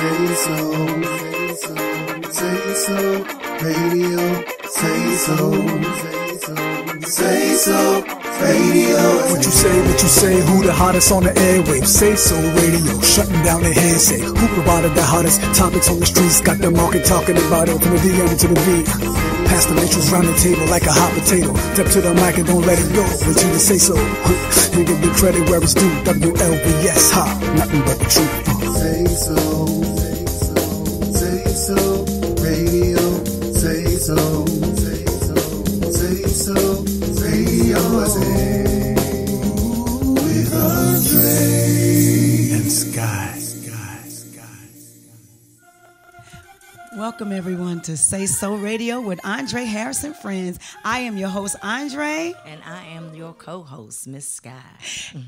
SaySo Radio, SaySo Radio. What you say, who the hottest on the airwaves? SaySo Radio, shutting down the hearsay. Who provided the hottest topics on the streets? Got the market talking about it from the DM to the V. Pass the matrix round the table like a hot potato. Step to the mic and don't let it go. What you say so? You give the credit where it's due. WLVS, nothing but the truth. SaySo Radio, SaySo Radio, with Andre and Sky. Welcome everyone to SaySo Radio with Andre Harris and friends. I am your host Andre, and I am your co-host Miss Sky.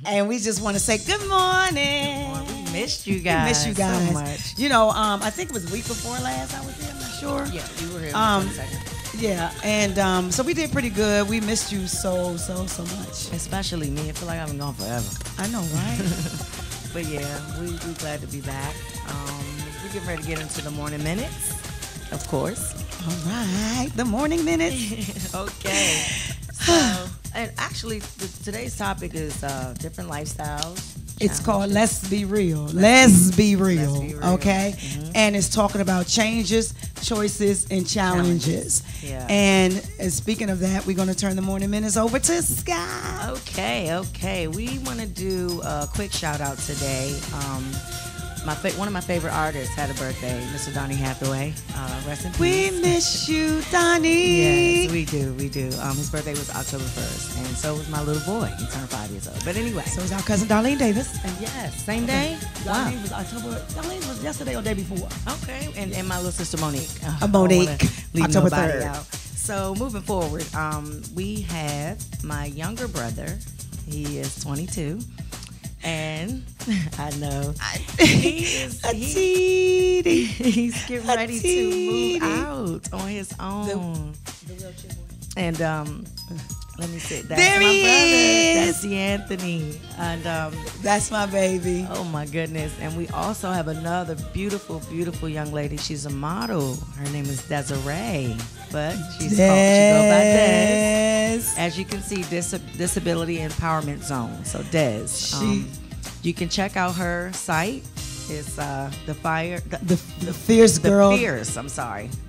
And we just want to say good morning. We missed you guys. So much. You know, I think it was the week before last I was there. I'm not sure. Yeah, you were here on the 22nd. Yeah, and so we did pretty good. We missed you so much. Especially me. I feel like I've been gone forever. I know, right? But yeah, we're glad to be back. We're getting ready to get into the morning minutes, of course. All right, the morning minutes. Okay. So, and actually, today's topic is different lifestyles. It's called Let's Be Real. Let's be real. Okay? Mm-hmm. And it's talking about changes, choices, and challenges. Yeah. And speaking of that, we're going to turn the morning minutes over to Sky. Okay. We want to do a quick shout out today. One of my favorite artists had a birthday, Mr. Donny Hathaway. Rest in peace. We miss you, Donny. Yes, we do. His birthday was October 1st, and so was my little boy. He turned 5 years old. But anyway. So is our cousin Darlene Davis. And yes, same day. Wow. Darlene was yesterday or day before. Okay. And my little sister Monique. Monique. October 3rd. Out. So moving forward, we have my younger brother. He is 22. And I know he's getting ready to move out on his own. The wheelchair boy. And let me see. That's there my he brother. is. That's Anthony. And that's my baby. Oh my goodness. And we also have another beautiful young lady. She's a model. Her name is Desiree. But she goes by Des. As you can see, Disability Empowerment Zone. So Des. You can check out her site. It's the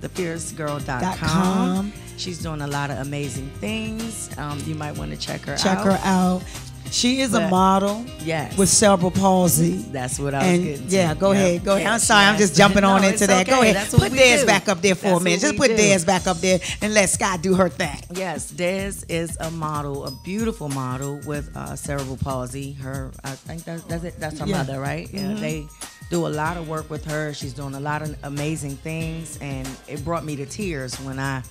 fiercegirl.com. She's doing a lot of amazing things. You might want to check her out. She is a model, yes, with cerebral palsy. That's what I was getting to. Yeah, go ahead. I'm sorry, I'm just jumping on into that. Go ahead. Put Des back up there for a minute. Just put Des back up there and let Sky do her thing. Yes, Des is a model, a beautiful model with cerebral palsy. I think that's her mother, right? Mm-hmm. Yeah, they do a lot of work with her. She's doing a lot of amazing things, and it brought me to tears when I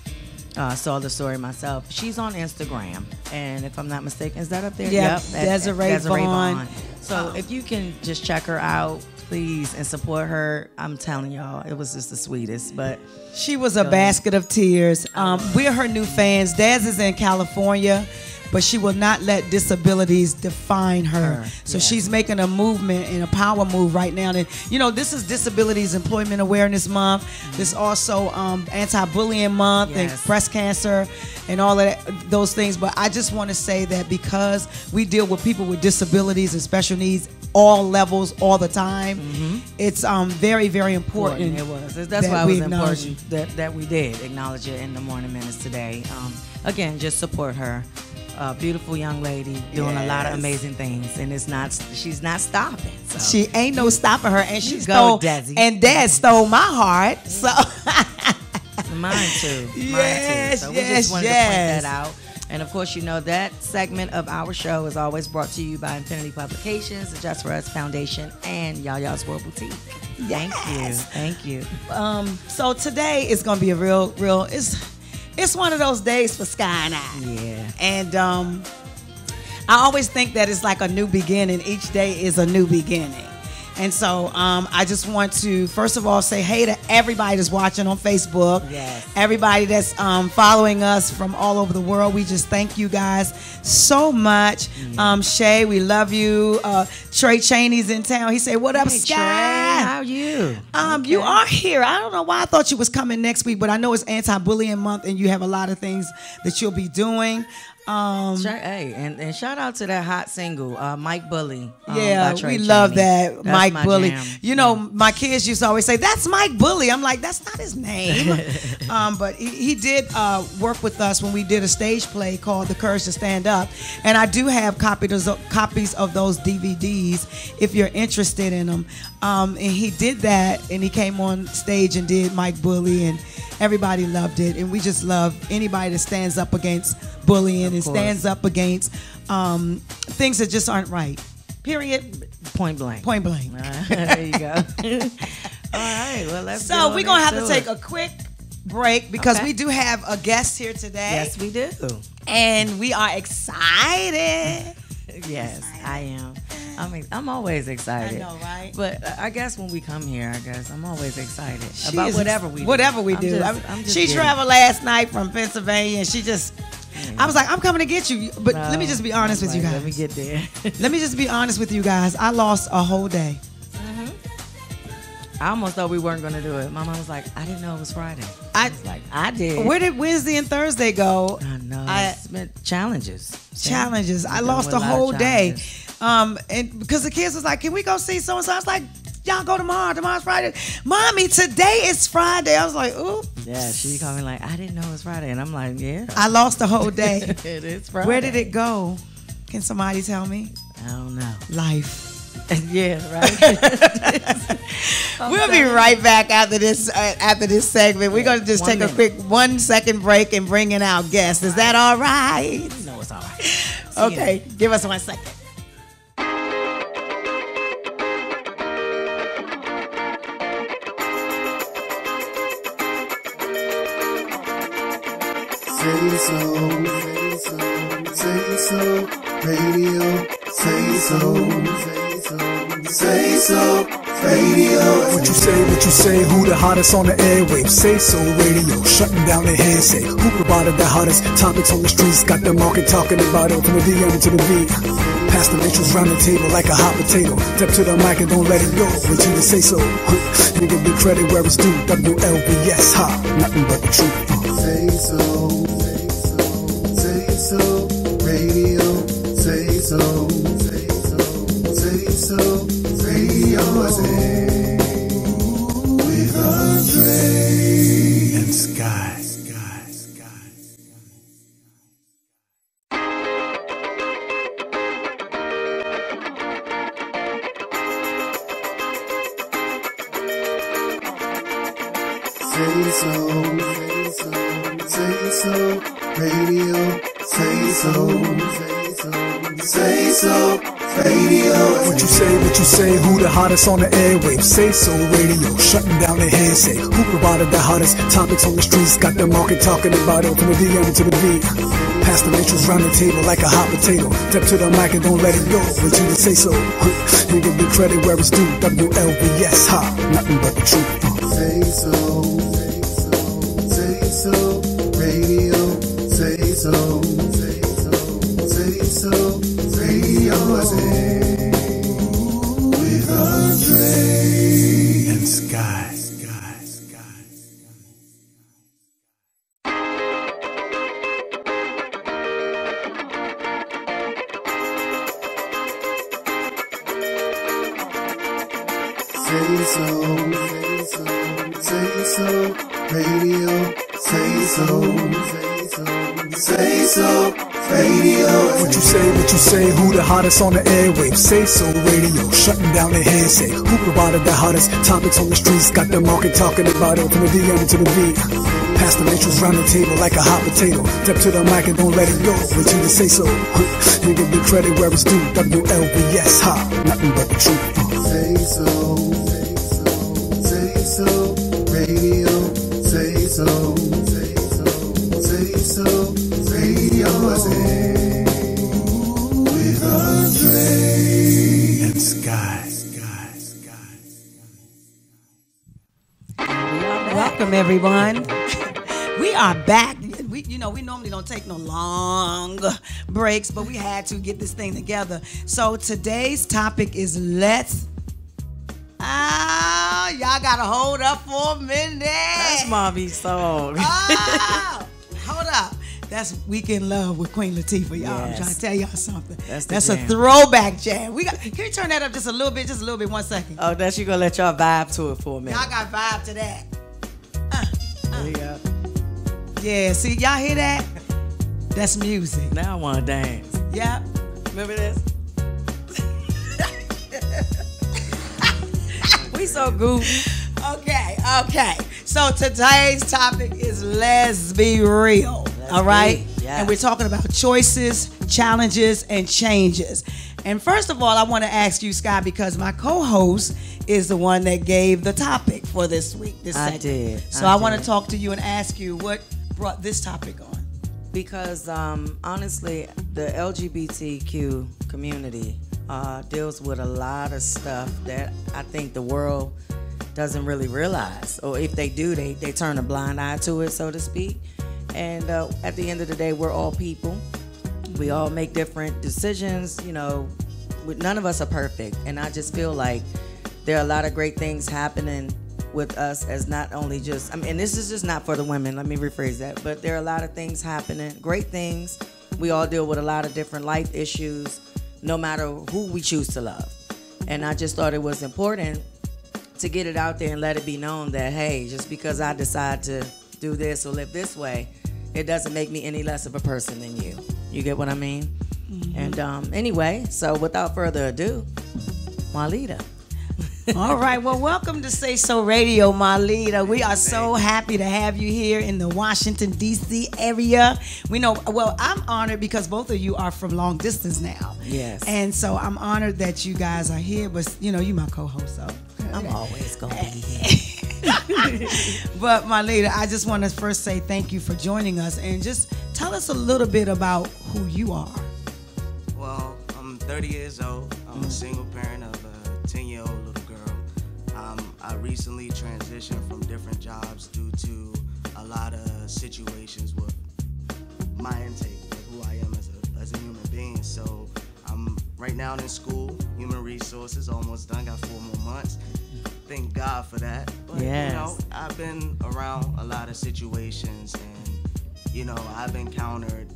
saw the story myself. She's on Instagram, and if I'm not mistaken, is that up there? Yep, Desiree Vaughn. So if you can just check her out, please, and support her. I'm telling y'all, it was just the sweetest. But she was a basket of tears. We're her new fans. Des is in California, but she will not let disabilities define her. So she's making a movement and a power move right now. And this is Disabilities Employment Awareness Month. There's also Anti-Bullying Month and breast cancer and all of those things. But I just want to say that because we deal with people with disabilities and special needs, all levels, all the time, it's very, very important. It was. That's why it was important that we did acknowledge it in the morning minutes today. Again, just support her. Beautiful young lady doing a lot of amazing things, and she's not stopping. So. She ain't no stopping her, and she stole. And Dad stole my heart, so mine too. So we just wanted to point that out. And of course, that segment of our show is always brought to you by Infinity Publications, the Just For Us Foundation, and Yaya's World Boutique. Thank you. So today is gonna be a real. It's one of those days for Sky and I. Yeah. And I always think that it's like a new beginning. Each day is a new beginning. And so I just want to, first of all, say hey to everybody that's watching on Facebook. Yes. Everybody that's following us from all over the world. We just thank you guys so much. Shay, we love you. Trey Chaney's in town. He said, what up, Hey, Sky? Trey, how are you? You are here. I don't know why I thought you was coming next week, but I know it's anti-bullying month and you have a lot of things that you'll be doing. Hey, and shout out to that hot single, Mike Bully. Yeah, by Trey we love Chaney. that. That's Mike my Bully. jam. You know, my kids used to always say, that's Mike Bully. I'm like, that's not his name. But he did work with us when we did a stage play called The Courage to Stand Up. And I do have copies of those DVDs if you're interested in them. And he did that, and he came on stage and did Mike Bully, and everybody loved it. And we just love anybody that stands up against bullying and stands up against things that just aren't right. Period. Point blank. Point blank. There you go. All right. Well, let's. So we're gonna have to take it. a quick break because Okay. we do have a guest here today. Yes, we do. And we are excited. Yes, I am. I'm always excited. I know, right? But I guess when we come here, I'm always excited about whatever we do. Whatever we do. I'm just she kidding. traveled last night from Pennsylvania, and she just. I was like, I'm coming to get you. But let me just be honest with you guys. Let me get there. Let me just be honest with you guys. I lost a whole day. I almost thought we weren't going to do it. My mom was like, I didn't know it was Friday. I was like, I did. Where did Wednesday and Thursday go? I know. It's been challenges. Challenges. I Dealing lost with a a lot of whole day. challenges. And because the kids was like, can we go see so-and-so? I was like, y'all go tomorrow. Tomorrow's Friday. Mommy, today is Friday. I was like, ooh. Yeah, she called me like, I didn't know it was Friday. And I'm like, yeah. I lost a whole day. It is Friday. Where did it go? Can somebody tell me? I don't know. Life. Yeah, right. We'll be right back after this segment. We're going to just take a quick 1 second break and bring in our guest. Is that all right? No, it's all right. Okay, give us 1 second. SaySo Radio, SaySo Radio. What you say, who the hottest on the airwaves? SaySo Radio, shutting down the hearsay. Who provided the hottest topics on the streets? Got the market talking about it from the DM to the V. Pass the matrix round the table like a hot potato. Step to the mic and don't let it go until you say so. And give the credit where it's due. WLVS, nothing but the truth. SaySo Radio, SaySo Radio, with Andre And Sky. SaySo Radio, SaySo Radio. What you say, who the hottest on the airwaves? SaySo Radio, shutting down the hearsay. Who provided the hottest topics on the streets? Got the market talking about it from the DM to the V. Pass the matrix round the table like a hot potato. Step to the mic and don't let it go until you say so. And give the credit where it's due. WLVS, nothing but the truth. SaySo Radio, SaySo Radio, with Andre And Sky. SaySo Radio, SaySo Radio. What you say, who the hottest on the airwaves? SaySo Radio, shutting down the hearsay. Who provided the hottest topics on the streets? Got the market talking about it from the DM to the V. Pass the matrix round the table like a hot potato. Step to the mic and don't let it go until you say so. And give the credit where it's due. WLVS, nothing but the truth. SaySo Radio, SaySo Radio, with Andre And Sky. everyone. We are back. We normally don't take no long breaks, but we had to get this thing together. So today's topic is y'all gotta hold up for a minute. That's Mommy's song. Hold up. That's Weekend Love with Queen Latifah, y'all. Yes. I'm trying to tell y'all something. That's a throwback jam. Can you turn that up just a little bit, 1 second? Oh, that's you gonna let y'all vibe to it for a minute. Y'all got vibe to that. There you go. Yeah, see, y'all hear that? That's music. Now I wanna dance. Yep. Remember this? We so goofy. Okay. So today's topic is let's be real. All right? Yes. And we're talking about choices, challenges, and changes. And first of all, I want to ask you, Scott, because my co-host is the one that gave the topic for this week, this segment. did. So I want to talk to you and ask you what brought this topic on. Because honestly, the LGBTQ community deals with a lot of stuff that I think the world doesn't really realize, or if they do, they turn a blind eye to it, so to speak. And at the end of the day, we're all people. We all make different decisions. None of us are perfect, and I just feel like there are a lot of great things happening with us as not only just, and this is just not for the women, let me rephrase that, but there are a lot of things happening, great things. We all deal with a lot of different life issues, no matter who we choose to love. And I just thought it was important to get it out there and let it be known that, hey, just because I decide to do this or live this way, it doesn't make me any less of a person than you. You get what I mean? Mm-hmm. And anyway, so without further ado, Marlita. All right. Well, welcome to SaySo Radio, Marlita. We are so happy to have you here in the Washington, D.C. area. I'm honored because both of you are from long distance now. Yes. And so I'm honored that you guys are here, but you my co-host, so I'm always going to be here. But Marlita, I just want to first say thank you for joining us and just tell us a little bit about who you are. Well, I'm 30 years old. I'm a single parent of a 10-year-old little girl. I recently transitioned from different jobs due to a lot of situations with my intake of who I am as a human being. So I'm right now in school, human resources, almost done, got 4 more months. Thank God for that. But, yes. I've been around a lot of situations and, I've encountered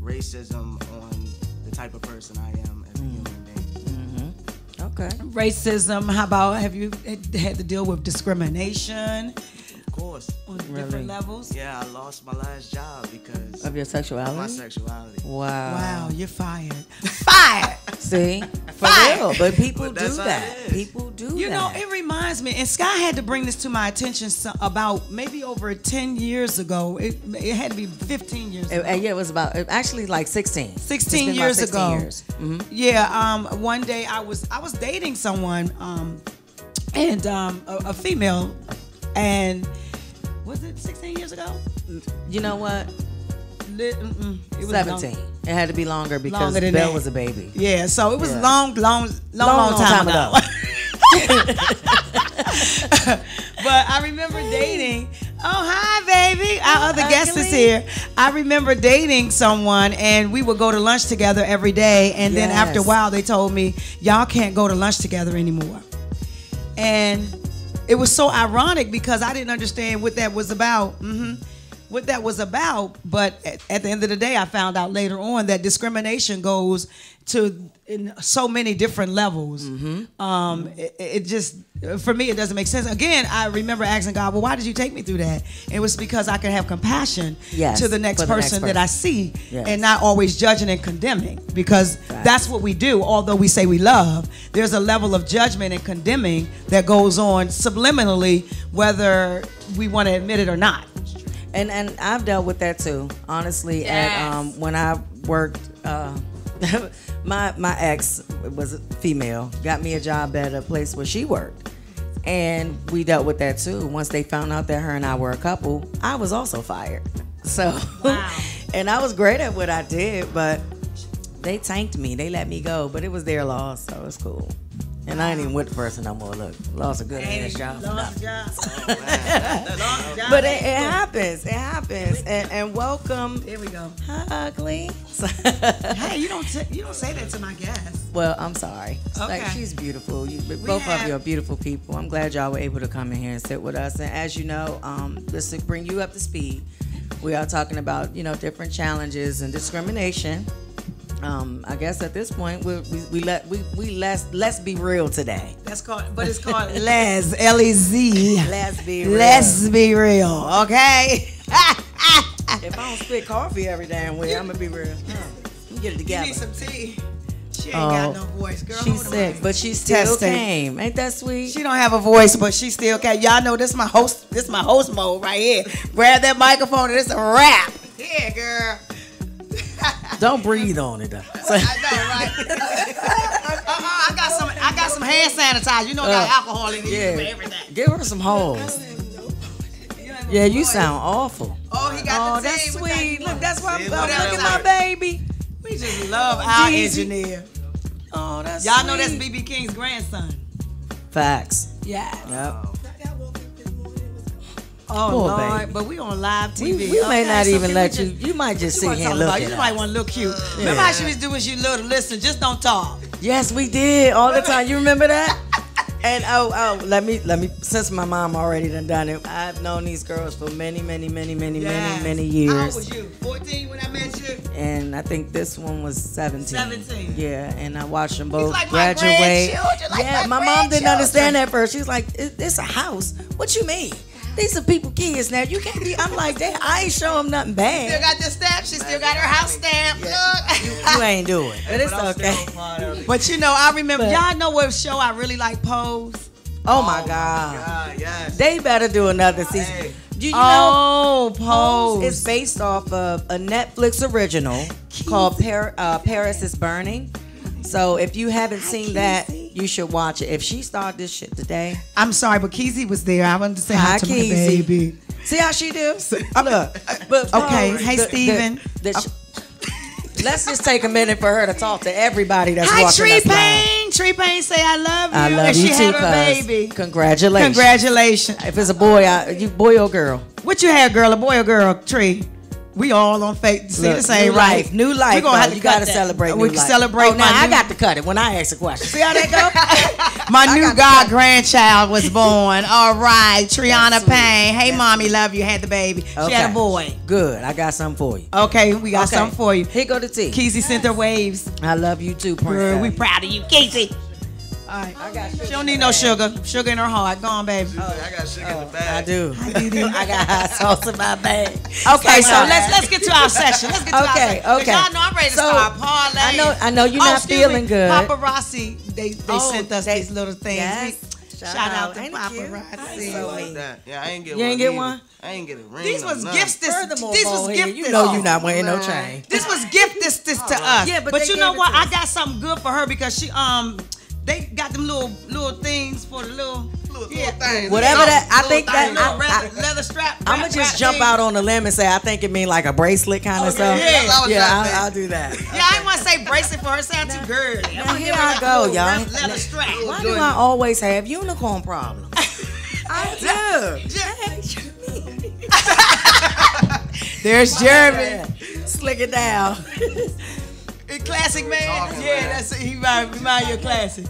racism on the type of person I am as a human being. Okay. Racism, how about, have you had to deal with discrimination? Of course. On different levels? Yeah, I lost my last job because of your sexuality? My sexuality. Wow, you're fired. Fired! See? For real. But people do that. People do that. It reminds me, and Sky had to bring this to my attention about maybe over 10 years ago. It had to be 15 years ago. Yeah, it was about, actually like 16. 16 years ago. Mm-hmm. Yeah, one day I was dating someone, and a female, and was it 16 years ago? You know what? It was 17. It had to be longer because than Belle that. was a baby. Yeah, so it was long time ago. But I remember dating. Oh, hi, baby. Our other guest is here. I remember dating someone, and we would go to lunch together every day. And then after a while, they told me, y'all can't go to lunch together anymore. And it was so ironic because I didn't understand what that was about. What that was about, but at the end of the day, I found out later on that discrimination goes to in so many different levels. It just, for me, it doesn't make sense. Again, I remember asking God, well, why did you take me through that? It was because I could have compassion to the next person that I see, and not always judging and condemning, because that's what we do. Although we say we love, there's a level of judgment and condemning that goes on subliminally, whether we want to admit it or not. And I've dealt with that too, honestly. At when I worked, my ex was a female, got me a job at a place where she worked, and we dealt with that too. Once they found out that her and I were a couple, I was also fired. So, and I was great at what I did, but they tanked me. They let me go, but it was their loss, so it's cool. And I ain't even with the person no more. Look, lost a good ass job. Lost a job. But it happens. It happens. And welcome. Here we go. Ugly. Hey, you don't say that to my guests. Well, I'm sorry. Like, she's beautiful. Both of you are beautiful people. I'm glad y'all were able to come in here and sit with us. And as you know, just to bring you up to speed, we are talking about, different challenges and discrimination. I guess at this point let's be real today. It's called Les, L-E-Z. Let's be real. Let's be real, okay? If I don't spit coffee every damn way, I'm gonna be real. Let me get it together. You need some tea. She ain't got no voice, girl. She's sick, but she still came. Ain't that sweet? She don't have a voice, but she still came. Y'all know this is my host. This is my host mode right here. Grab that microphone and it's a wrap. Yeah, girl. Don't breathe on it, though. I know, right? I got some hand sanitizer. You know, got alcohol in it for everything. Give her some holes. Yeah, you sound awful. Oh, he got the that's tea. sweet. Look, that's why I'm looking at my baby. We just love our engineer. Oh, that's y'all know that's BB King's grandson. Facts. Yeah. Yep. Oh, poor Lord, baby. But we on live TV. We may not even let you. You might just sit here and look at you us. might want to look cute. Remember how she was doing? She little listen, just don't talk. Yes, we did all the time. You remember that? And let me. Since my mom already done it, I've known these girls for many years. How old was you? 14 when I met you. And I think this one was 17. 17. Yeah, and I watched them both like graduate. My my mom didn't understand that at first. She was like, "It's a house. What you mean? These are people kids now. You can't be." I'm like, "Damn, I ain't show them nothing bad." Still got the stamp. She still got her house stamp. Yeah. You ain't do it, but it's okay. But I remember. Y'all know what show I really like? Pose. Oh my God! Yes. They better do another season. Hey. Do you know Pose. It's based off of a Netflix original called Paris is Burning. So if you haven't seen that, you should watch it. If she started this shit today. I'm sorry, but Keezy was there. I wanted to say hi to my baby. See how she do? Look. But okay, hey, Steven. Let's just take a minute for her to talk to everybody that's watching us live. Hi, Tree Payne. Say I love you. I love and you she too, had her cuz. baby. Congratulations. Congratulations. If it's a boy, you boy or girl? What you had, girl? A boy or girl? Tree. We all on fake. See, this ain't right. New life. We're gonna have to you gotta that. celebrate. We new can life. celebrate. Oh, now I got to cut it when I ask a question. See how that go? My new grandchild was born. All right, Triana Payne. Hey, mommy, love you. Had the baby. Okay. She had a boy. Good. I got something for you. Okay, we got something for you. Here go the tea. Keezy sent her waves. I love you too, Girl, Princess. we proud of you, Keezy. All right. I got sugar. She don't need no sugar. Sugar in her heart. Go on, baby. I got sugar in the bag. I do. I got hot sauce in my bag. Okay, so let's get to our session. Let's get to our session. Okay. Y'all know I'm ready to start parlaying. I know you're not feeling good. Paparazzi, they sent us these little things. Yes. Shout out to Ain't it paparazzi. Like that. Yeah, I ain't get You one. ain't get either. one? I ain't get a ring. These was gifts. This was gifted. You know you're not wearing no chain. This was gifted to us. Yeah, but you they know gave it what? to I us. got something good for her because she they got them little things for the little things. Whatever that. I think little that. leather strap. I'm gonna just jump out on the limb and say I think it mean like a bracelet kind of stuff. I'll do that. Yeah, I ain't want to say bracelet for her. Sound too girly. Now here I go, y'all. Leather strap. Why do I always have unicorn problems? I do. There's Jeremy. Slick it down. Classic man. Yeah, that's he remind you of classic.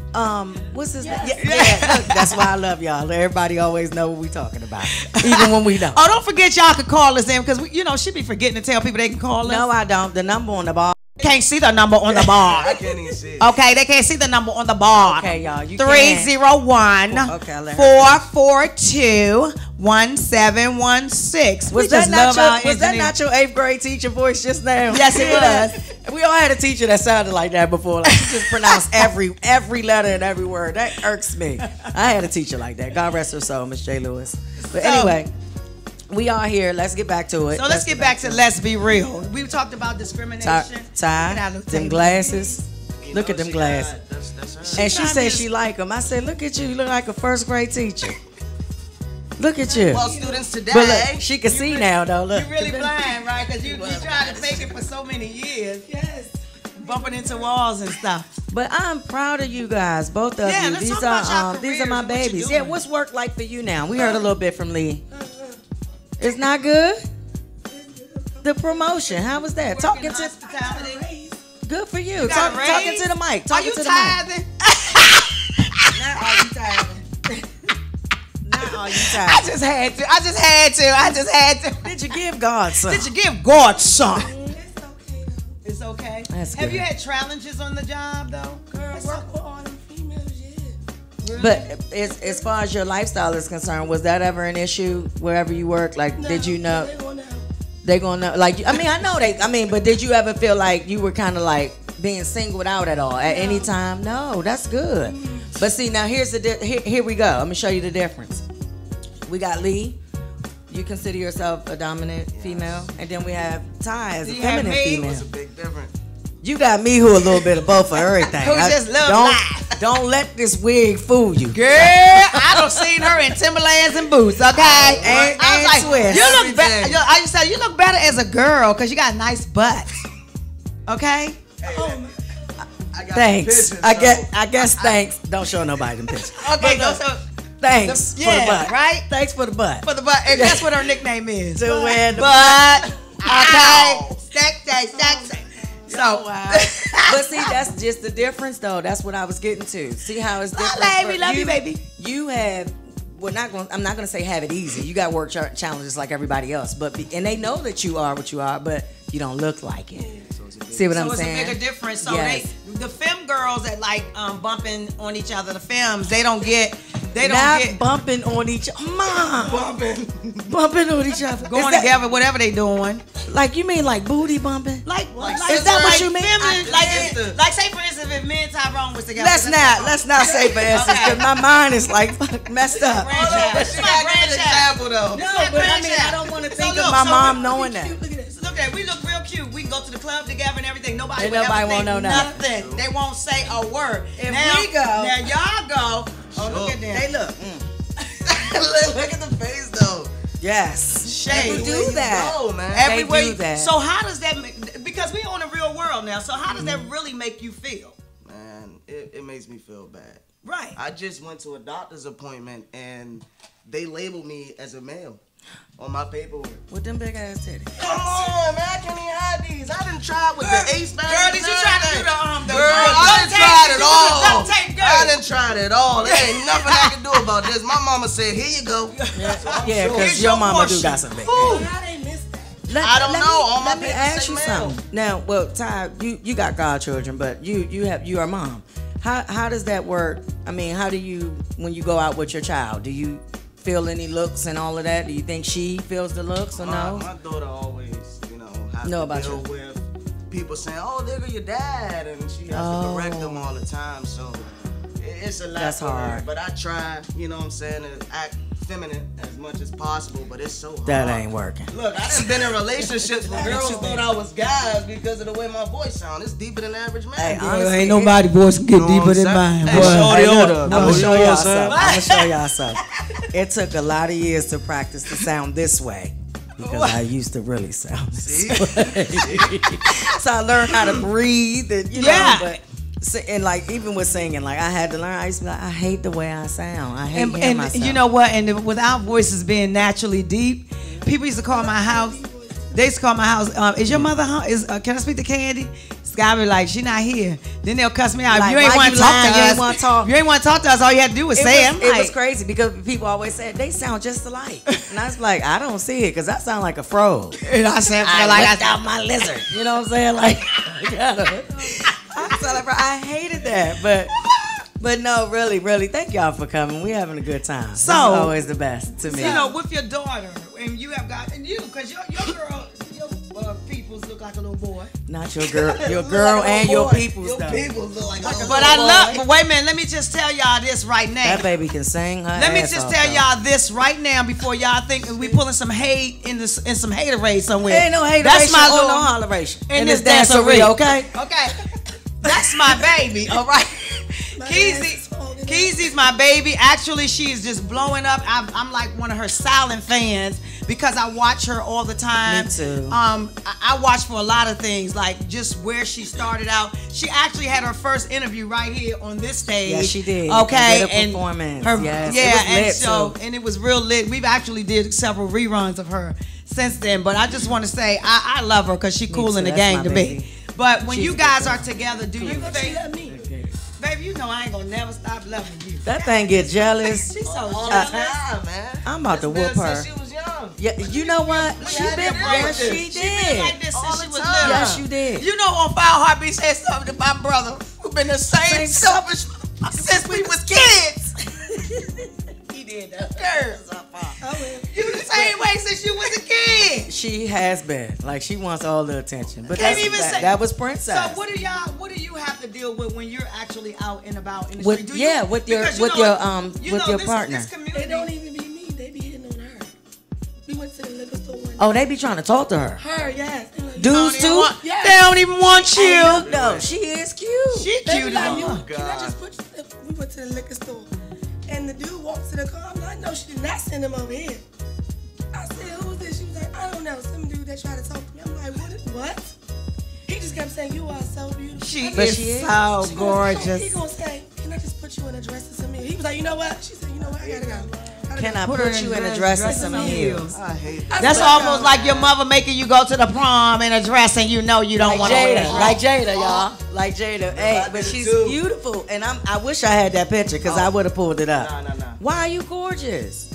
What's his name? Yeah, look, that's why I love y'all. Everybody always know what we talking about, even when we don't. Oh, don't forget y'all can call us in because she be forgetting to tell people they can call us. No, I don't. The number on the bar. Can't see the number on the bar. I can't even see it. Okay, they can't see the number on the bar. Okay, y'all. You 301 Okay, 442 1716. Was that not your 8th grade teacher voice just now? Yes, it was. We all had a teacher that sounded like that before. Like she just pronounced every letter and every word. That irks me. I had a teacher like that. God rest her soul, Miss J. Lewis. But anyway, we are here. Let's get back to it. So let's get back to let's be real. We talked about discrimination. Ty, them glasses. Look at them glasses. And she said she like them. I said, look at you. You look like a 1st grade teacher. Look at you. Well, students today. But look, she can see now, though. Look. You really blind, right? Because you tried to fake it for so many years. Yes. bumping into walls and stuff. But I'm proud of you guys, both of Yeah, you. let's talk about your These are careers my and what you're babies. doing. Yeah, what's work like for you now? We heard a little bit from Lee. It's not good. The promotion, how was that? Talking to. hospitality. Good for you. got a raise? Talking to the mic. Are Talking you to the tithing? Not are you tithing. Not are you I tithing. just had to. Did you give God some? Did you give God some? It's okay. That's Have good. you had challenges on the job though? Work with all them females, yeah. But as far as your lifestyle is concerned, was that ever an issue wherever you work? Like, did you know? They gonna know, like, I mean, I know they, I mean, but did you ever feel like you were kind of like being singled out at all at any time? No, that's good. But see, now here's the here we go. I'm gonna show you the difference. We got Lee. You consider yourself a dominant female, and then we have Ty as a You have feminine me. female. It's a big difference. You got me who a little bit of both of everything. Who just love don't, life. don't let this wig fool you. Girl, I done seen her in Timberlands and boots, okay? And I was Swiss. you look better. Everything. I used to say you look better as a girl because you got a nice butt. Okay? I got Thanks. the pictures, I guess thanks. Don't show nobody them pictures. Okay, But so thanks for the yeah, butt. right? Thanks for the butt. For the butt, and that's what her nickname is. To wear the Butt. Okay. Ow. Sexy. So, Wow. But see, that's just the difference, though. That's what I was getting to. See how it's different. baby, for love you, baby. You have. I'm not gonna say have it easy. You got work challenges like everybody else, and they know that you are what you are, but you don't look like it. See what I'm it's saying? a bigger difference. So Yes. the femme girls that like bumping on each other, the femmes, they don't get bumping on each other. Mom, bumping on each other. going Is that- together, whatever they doing. Like you mean like booty bumping? Like Is that what you mean? Like say for instance, if me and Tyrone was together. Let's not say for instance, because my mind is like messed up. This is my grandchild. though. No, but I mean, I don't want to think of my mom knowing that. Look at it. We look real cute. We can go to the club together and everything. Nobody Ain't would nobody ever won't think know nothing. nothing. They won't say a word. If now, we go- now y'all go. Oh, look at them. They look. Look at the face though. Yes. Shade. People do that. Oh man. Everywhere. They do that. So how does that make? Because we on a real world now. So how does that really make you feel? Man, it makes me feel bad. Right. I just went to a doctor's appointment and they labeled me as a male on my paperwork. With them big ass titties. Come on, man, I can't even hide these. I done tried with the ace bag. Girl, did you try to do the Girl, I done duct tape? tried Did it you do all. the duct tape, girl? I done tried it all. There ain't nothing I can do about this. My mama said, here you go. Yeah, because Here's your your mama do portion. got some big. How they missed that? I don't know. All my Let me papers ask say you male. something. Now, well, Ty, you got godchildren, but you are a mom. How does that work? I mean, how do you when you go out with your child? Do you feel any looks and all of that? Do you think she feels the looks or no? My daughter always, have Know to about deal with people saying, "Oh, there go your dad," and she has to correct them all the time. So it's a lot. That's for her. hard. But I try, to act feminine as much as possible. But it's so hard. That ain't working. Look, I done been in relationships where girls thought I was guys because of the way my voice sounds. It's deeper than the average man. Hey, Girl, honestly, Ain't nobody voice can get know what deeper I'm than saying? mine. Hey, boy. shorty, Hey, look, hold up. I'm No, gonna you show know what y'all I'm something. saying? I'm gonna show y'all something. It took a lot of years to practice to sound this way because I used to really sound this way. So I learned how to breathe and Yeah. but and like even with singing, like I had to learn. I used to be like, I hate the way I sound. I hate hearing And myself. you know what? And with our voices being naturally deep, people used to call my house. They used to call my house. Is your mother home? Can I speak to Candy? Scott be like, she not here. Then they'll cuss me out. Like, if you ain't why want you to talk lying? to You us, ain't wanna talk. if you ain't want to talk to us, all you had to do was say it. It was crazy because people always said they sound just alike, and I was like, I don't see it because I sound like a frog. And I said, I sound my lizard. You know what I'm saying? Like, I hated that, but no, really, thank y'all for coming. We having a good time. So- This is always the best to me. with your daughter, and you have got, and you, because your girl, your peoples look like a little boy. Not your girl, and your people Your stuff. people look like a But I love, but wait a minute, let me just tell y'all this right now. That baby can sing her Let me ass just off, tell though. y'all this right now before y'all think we pulling some hate in some haterade somewhere. There ain't no hateration That's my or little no holleration in in this this dancery, dancery, okay? Okay, that's my baby. All right, Keezy's my baby. Actually, she is just blowing up. I'm like one of her silent fans because I watch her all the time. Me too. I watch for a lot of things, like just where she started out. She actually had her first interview right here on this stage. Yes, she did. Okay, and performance. Yes, yeah, it was lit and so too. and it was real lit. We've actually did several reruns of her since then, but I just want to say I love her because she cool too. in the That's game my to baby. me. But when She's you a guys good are together, do you But she think, love me. baby, you know I ain't gonna never stop loving you. That thing get jealous. She's so All jealous. the time, man. I'm about to Been whoop her. Since she was young. Yeah, you know what? She had been, that yes, practice. she She been like did. this All since she the was time. little. Yes, you did. You know, on Foul Heartbeat said something to my brother who been the same selfish since we was kids. He did that. Girl, you the same way since you was a kid. She has been. Like, she wants all the attention. But Can't that's, even say- that was Princess. So what do you have to deal with when you're actually out and about in the With- street? Do yeah, you, with your- because with your partner. This community, It don't even be me. They be hitting on her. We went to the liquor store one Oh, they be trying to talk to her. Her, yes. And like, Dudes they don't even too? want- Yes. They don't even want you. Hey, look, though, she is cute. She They be cute. like, as you, fuck. can I just put you? We went to the liquor store. And the dude walked to the car. I'm like, no, she did not send him over here. I said, who's this? She was like, I don't know. Some dude that tried to talk to me. I'm like, what? He just kept saying, you are so beautiful. She I is said, so He gorgeous. gonna say, can I just put you in a dress and some heels? He was like, you know what? She said, you know what? I gotta go. Can I Put put, her in you in a dress dress and some heels? I hate that. That's almost like your mother making you go to the prom in a dress and you know you don't Like want to wear Jada, it. like Jada, y'all. Like Jada. Hey, I but did she's too. beautiful. And I wish I had that picture because I would have pulled it up. Nah. Why are you gorgeous?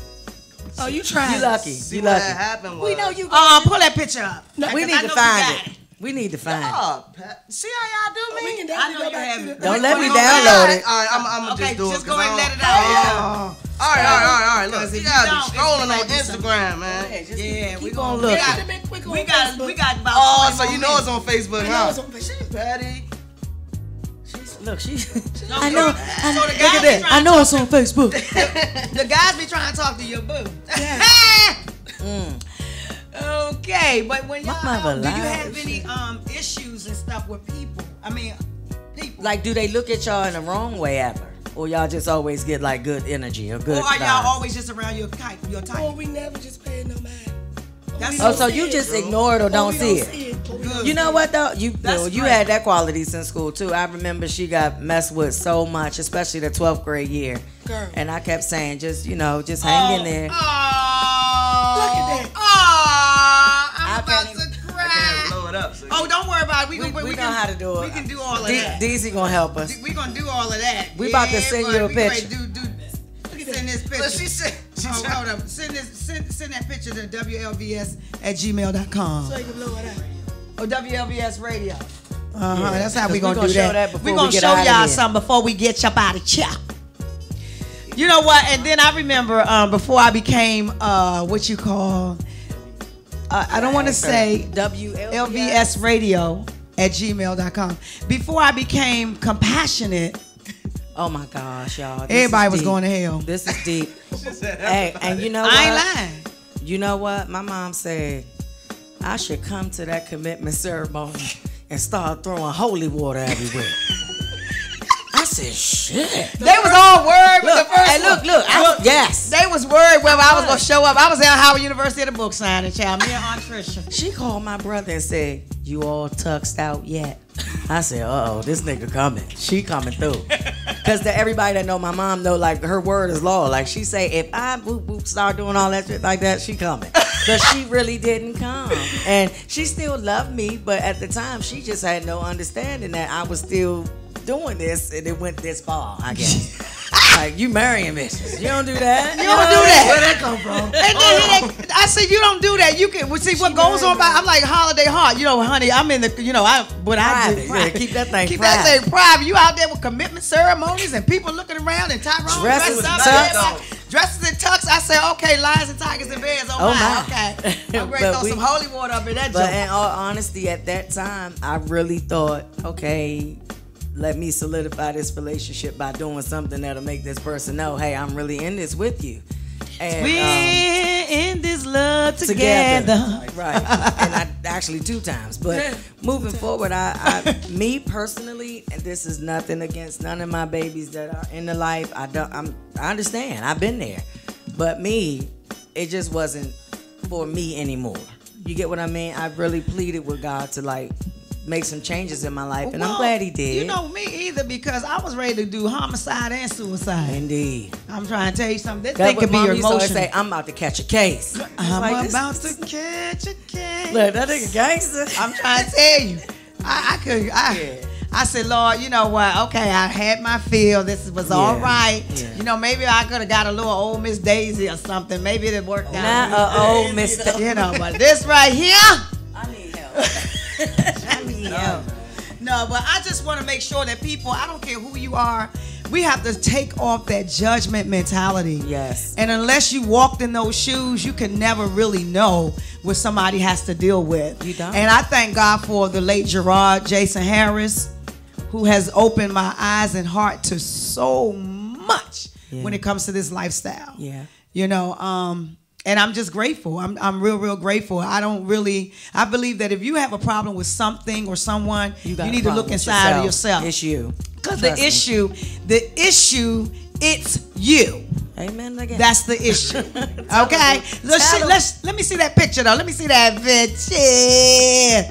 Oh, you tried. You lucky. See You what lucky. that happened was. We know you. Pull that picture up. We Because need I to know find you it. got We need to find it. Oh, Pat. See how y'all do me? We can I definitely know go you back have to it. the... Don't let me All download it. All right, I'm Okay, just do it. just go 'cause ahead and I let it don't- out. All right. Look, Because you if gotta you be don't, scrolling it's on gonna be Instagram, man. Yeah, we keep gonna on look. looking. We got about Oh, 20 so you more know it's on Facebook, I know huh? it's on Facebook. Patty. Look, she. minutes. I know. So the Look guys at be that. trying I know it's on Facebook. The guys be trying to talk to your boo. Okay, but when y'all mother out, do you lied. have any issues and stuff with people? I mean, people. Like, do they look at y'all in the wrong way ever, or y'all just always get like good energy or good? Or are y'all vibes? always just around your type? Your Oh, type? we never just pay no mind. That's- We Oh, don't so see you it. just ignore it or don't we see don't it? see it. But we Good. don't You know see what though? That's You great. had that qualities in school too. I remember she got messed with so much, especially the 12th grade year. Girl. And I kept saying, just hang in there. Oh, Look at that. Oh, I'm I about can't to Can't cry. blow it up. So Oh, you- don't worry about it. We can know how to do it. We can do all of that. Deezy gonna help us. We gonna do all of that. We about to send you a but we gonna picture. Send this picture. But she said, Hold up. Send that picture to WLVS@gmail.com. So you can blow it up. Or WLVS Radio. Yeah, That's how we 'cause gonna do show that. before We gonna get show outta y'all here. something before we get up out of here. You know what? And then I remember before I became what you call I don't want to say WLVS. LVSradio@gmail.com. Before I became compassionate, Oh my gosh, y'all. This everybody is was deep. going to hell. This is deep. Hey, and you know what? I ain't lying. You know what? My mom said I should come to that commitment ceremony and start throwing holy water everywhere. I said, shit. They was all worried with the first Hey, look. Yes. They was worried whether I was gonna show up. I was at Howard University at a book signing, child. Me and Aunt Tricia. She called my brother and said, you all tuxed out yet? I said, uh-oh, this nigga coming. She coming through. Because everybody that know my mom know, like, her word is law. Like, she say, if I start doing all that shit like that, she coming. But she really didn't come. And she still loved me, but at the time, she just had no understanding that I was still doing this, and it went this far, I guess. Like, you marrying bitches. You don't do that. You don't do that. Where that come from? And then I said, you don't do that. You can see what goes on. I'm like holiday heart. You know, honey, I'm in the. You know, I do. Private. Yeah, keep that thing Keep private. that thing private. You out there with commitment ceremonies and people looking around and Tyrone Dresses dressed and up. tux. Everybody- Dresses and tux. I said, okay, lions and tigers and bears. Oh, Oh, my. my. Okay. I'm ready But to throw we- some holy water up in that But joint. in all honesty, at that time, I really thought, okay, let me solidify this relationship by doing something that'll make this person know, hey, I'm really in this with you. And, We're in this love together. Right. And I actually 2 times. But moving forward, me personally, and this is nothing against none of my babies that are in the life. I understand. I've been there. But me, it just wasn't for me anymore. You get what I mean? I really pleaded with God to like make some changes in my life, and I'm glad he did. You know, me either, because I was ready to do homicide and suicide. Indeed. I'm trying to tell you something. This That's thing could be your emotion. Say, I'm about to catch a case. I'm about to catch a case. Look, that nigga gangster. I'm trying to tell you. I said, Lord, you know what? Okay, I had my feel. This was all right. Yeah. You know, maybe I could have got a little old Miss Daisy or something. Maybe it worked out. Not an old Miss Daisy. You know, but this right here. I need help. I need help. No, but I just want to make sure that people, I don't care who you are, we have to take off that judgment mentality. Yes. And unless you walked in those shoes, you can never really know what somebody has to deal with. You don't. And I thank God for the late Gerard Jason Harris, who has opened my eyes and heart to so much when it comes to this lifestyle. Yeah. You know, and I'm just grateful. I'm real grateful. I believe that if you have a problem with something or someone, you need to look inside of yourself. It's you. Because the issue, it's you. Amen again. That's the issue. Okay? Let me see that picture though. Let me see that picture.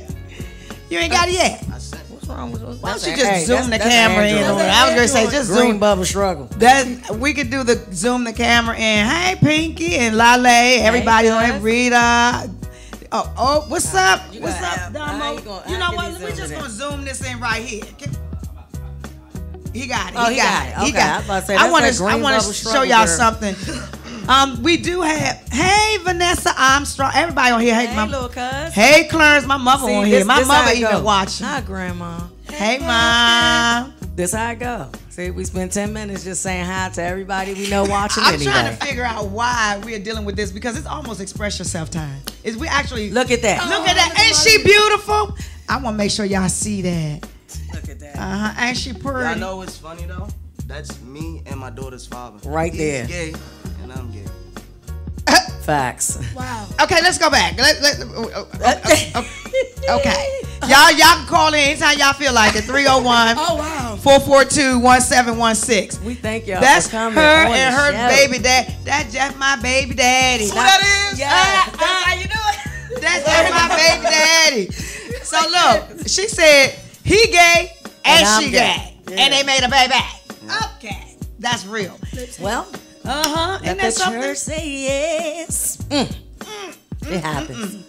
You ain't got it yet. What's wrong with us? Why don't you just zoom the camera in on it? I was gonna say just Green zoom. bubble struggle. That we could do the zoom the camera in. Hey Pinky and Lale, everybody on it. Rita. Oh, what's up? What's up, Damo? You know what? We just gonna zoom this in right here. He got it. He got it. He got it. I want to show y'all something. We do have, hey, Vanessa Armstrong. Everybody on here. Hey, little cuz. Hey, Clarence. My mother on here. My mother even watching. Hi, Grandma. Hey, Mom. This how it go. See, we spent 10 minutes just saying hi to everybody we know watching I'm trying to figure out why we are dealing with this, because it's almost express yourself time. Is we actually look at that. Look at that. Ain't she beautiful? I want to make sure y'all see that. Look at that. Ain't she pretty? Y'all know what's funny though? That's me and my daughter's father. Right there. He's gay and I'm gay. Facts. Wow. Okay, let's go back. Okay. Y'all can call in anytime y'all feel like it. 301 442-1716. We thank y'all That's for coming. her and her baby dad. That's just my baby daddy. Who that is? Yeah. That's how you do it. That's just my baby daddy. So look, she said he gay and she gay. Yeah. And they made a baby. Okay. That's real. Well, Isn't that something? Church say yes. It happens.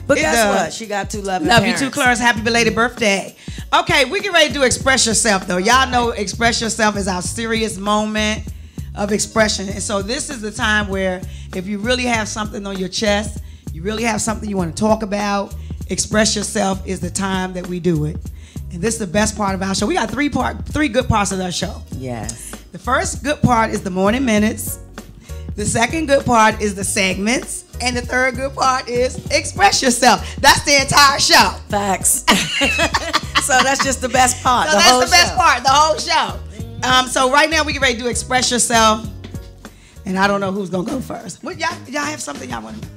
But guess what? She got two loving parents. Love you too, Clarence. Happy belated birthday. Okay, we get ready to do Express Yourself, though. Y'all know Express Yourself is our serious moment of expression. And so this is the time where if you really have something on your chest, you really have something you want to talk about, Express Yourself is the time that we do it. And this is the best part of our show. We got three good parts of our show. Yes. The first good part is the morning minutes. The second good part is the segments. And the third good part is Express Yourself. That's the entire show. Facts. So that's just the best part. So that's the best part, the whole show. So right now we get ready to do Express Yourself. And I don't know who's going to go first. What, y'all have something y'all want to...